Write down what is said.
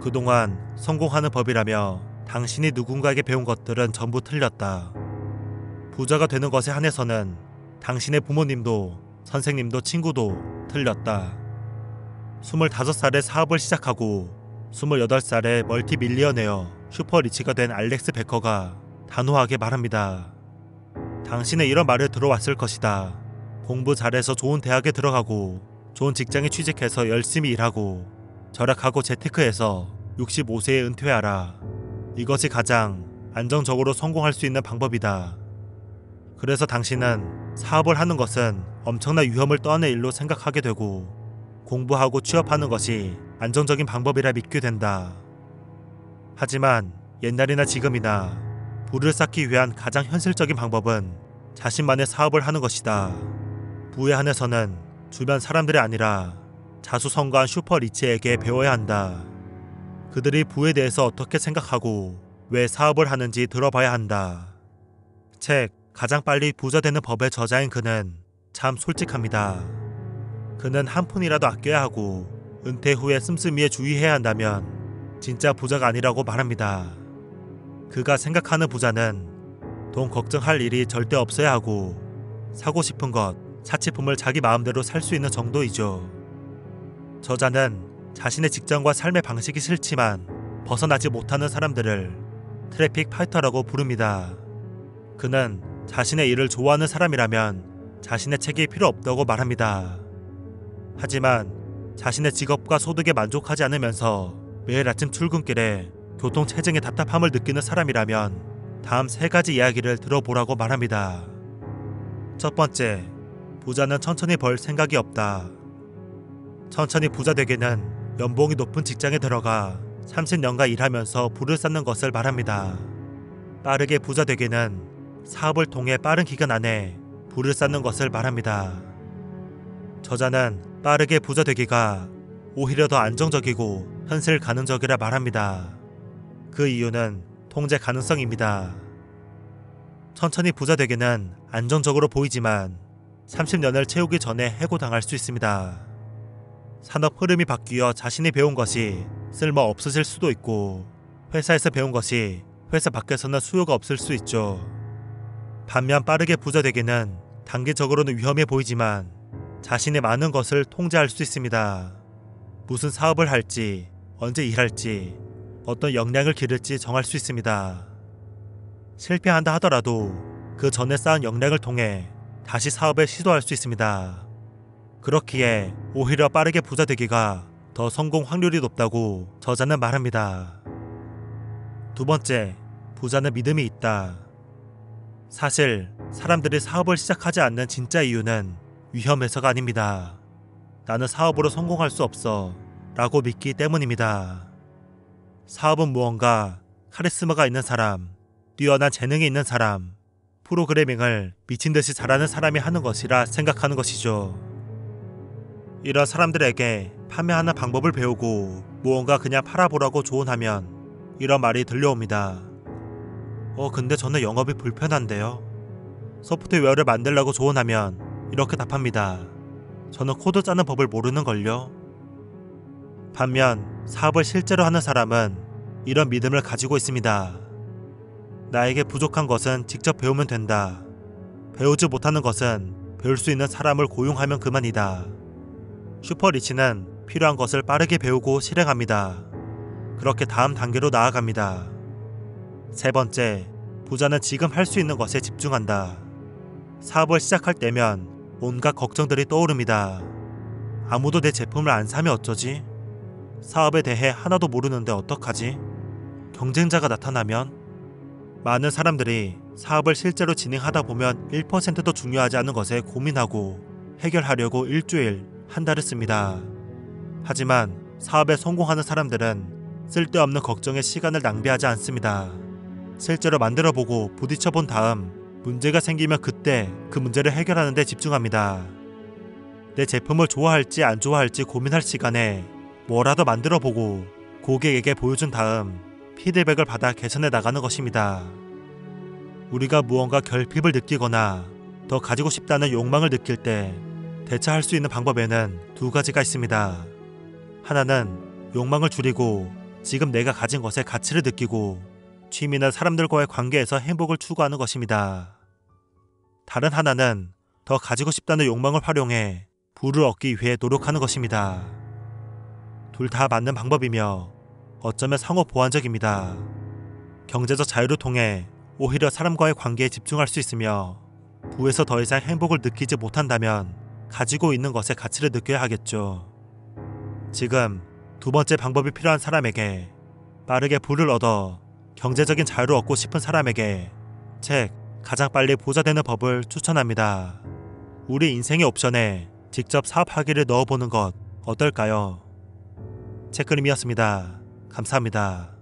그동안 성공하는 법이라며 당신이 누군가에게 배운 것들은 전부 틀렸다. 부자가 되는 것에 한해서는 당신의 부모님도 선생님도 친구도 틀렸다. 25살에 사업을 시작하고 28살에 멀티밀리어네어 슈퍼리치가 된 알렉스 베커가 단호하게 말합니다. 당신의 이런 말을 들어왔을 것이다. 공부 잘해서 좋은 대학에 들어가고 좋은 직장에 취직해서 열심히 일하고 절약하고 재테크해서 65세에 은퇴하라. 이것이 가장 안정적으로 성공할 수 있는 방법이다. 그래서 당신은 사업을 하는 것은 엄청난 위험을 떠안는 일로 생각하게 되고 공부하고 취업하는 것이 안정적인 방법이라 믿게 된다. 하지만 옛날이나 지금이나 부를 쌓기 위한 가장 현실적인 방법은 자신만의 사업을 하는 것이다. 부에 한해서는 주변 사람들이 아니라 자수성가한 슈퍼리치에게 배워야 한다. 그들이 부에 대해서 어떻게 생각하고 왜 사업을 하는지 들어봐야 한다. 책 가장 빨리 부자 되는 법의 저자인 그는 참 솔직합니다. 그는 한 푼이라도 아껴야 하고 은퇴 후에 씀씀이에 주의해야 한다면 진짜 부자가 아니라고 말합니다. 그가 생각하는 부자는 돈 걱정할 일이 절대 없어야 하고 사고 싶은 것, 사치품을 자기 마음대로 살 수 있는 정도이죠. 저자는 자신의 직장과 삶의 방식이 싫지만 벗어나지 못하는 사람들을 트래픽 파이터라고 부릅니다. 그는 자신의 일을 좋아하는 사람이라면 자신의 책이 필요 없다고 말합니다. 하지만 자신의 직업과 소득에 만족하지 않으면서 매일 아침 출근길에 교통체증의 답답함을 느끼는 사람이라면 다음 3가지 이야기를 들어보라고 말합니다. 첫 번째, 부자는 천천히 벌 생각이 없다. 천천히 부자 되기는 연봉이 높은 직장에 들어가 30년간 일하면서 부를 쌓는 것을 말합니다. 빠르게 부자 되기는 사업을 통해 빠른 기간 안에 부를 쌓는 것을 말합니다. 저자는 빠르게 부자 되기가 오히려 더 안정적이고 현실 가능적이라 말합니다. 그 이유는 통제 가능성입니다. 천천히 부자 되기는 안정적으로 보이지만 30년을 채우기 전에 해고당할 수 있습니다. 산업 흐름이 바뀌어 자신이 배운 것이 쓸모 없으실 수도 있고 회사에서 배운 것이 회사 밖에서는 수요가 없을 수 있죠. 반면 빠르게 부자 되기는 단기적으로는 위험해 보이지만 자신의 많은 것을 통제할 수 있습니다. 무슨 사업을 할지, 언제 일할지, 어떤 역량을 기를지 정할 수 있습니다. 실패한다 하더라도 그 전에 쌓은 역량을 통해 다시 사업에 시도할 수 있습니다. 그렇기에 오히려 빠르게 부자 되기가 더 성공 확률이 높다고 저자는 말합니다. 두 번째, 부자는 믿음이 있다. 사실 사람들이 사업을 시작하지 않는 진짜 이유는 위험해서가 아닙니다. 나는 사업으로 성공할 수 없어 라고 믿기 때문입니다. 사업은 무언가 카리스마가 있는 사람, 뛰어난 재능이 있는 사람, 프로그래밍을 미친듯이 잘하는 사람이 하는 것이라 생각하는 것이죠. 이런 사람들에게 판매하는 방법을 배우고 무언가 그냥 팔아보라고 조언하면 이런 말이 들려옵니다. 근데 저는 영업이 불편한데요. 소프트웨어를 만들라고 조언하면 이렇게 답합니다. 저는 코드 짜는 법을 모르는걸요. 반면 사업을 실제로 하는 사람은 이런 믿음을 가지고 있습니다. 나에게 부족한 것은 직접 배우면 된다. 배우지 못하는 것은 배울 수 있는 사람을 고용하면 그만이다. 슈퍼리치는 필요한 것을 빠르게 배우고 실행합니다. 그렇게 다음 단계로 나아갑니다. 세 번째, 부자는 지금 할 수 있는 것에 집중한다. 사업을 시작할 때면 온갖 걱정들이 떠오릅니다. 아무도 내 제품을 안 사면 어쩌지? 사업에 대해 하나도 모르는데 어떡하지? 경쟁자가 나타나면? 많은 사람들이 사업을 실제로 진행하다 보면 1%도 중요하지 않은 것에 고민하고 해결하려고 일주일, 한 달을 씁니다. 하지만 사업에 성공하는 사람들은 쓸데없는 걱정에 시간을 낭비하지 않습니다. 실제로 만들어보고 부딪혀본 다음 문제가 생기면 그때 그 문제를 해결하는 데 집중합니다. 내 제품을 좋아할지 안 좋아할지 고민할 시간에 뭐라도 만들어보고 고객에게 보여준 다음 피드백을 받아 개선해 나가는 것입니다. 우리가 무언가 결핍을 느끼거나 더 가지고 싶다는 욕망을 느낄 때 대처할 수 있는 방법에는 2가지가 있습니다. 하나는 욕망을 줄이고 지금 내가 가진 것에 가치를 느끼고 취미는 사람들과의 관계에서 행복을 추구하는 것입니다. 다른 하나는 더 가지고 싶다는 욕망을 활용해 부를 얻기 위해 노력하는 것입니다. 둘 다 맞는 방법이며 어쩌면 상호 보완적입니다. 경제적 자유를 통해 오히려 사람과의 관계에 집중할 수 있으며 부에서 더 이상 행복을 느끼지 못한다면 가지고 있는 것에 가치를 느껴야 하겠죠. 지금 두 번째 방법이 필요한 사람에게, 빠르게 부를 얻어 경제적인 자유를 얻고 싶은 사람에게 책 가장 빨리 부자 되는 법을 추천합니다. 우리 인생의 옵션에 직접 사업하기를 넣어보는 것 어떨까요? 책그림이었습니다. 감사합니다.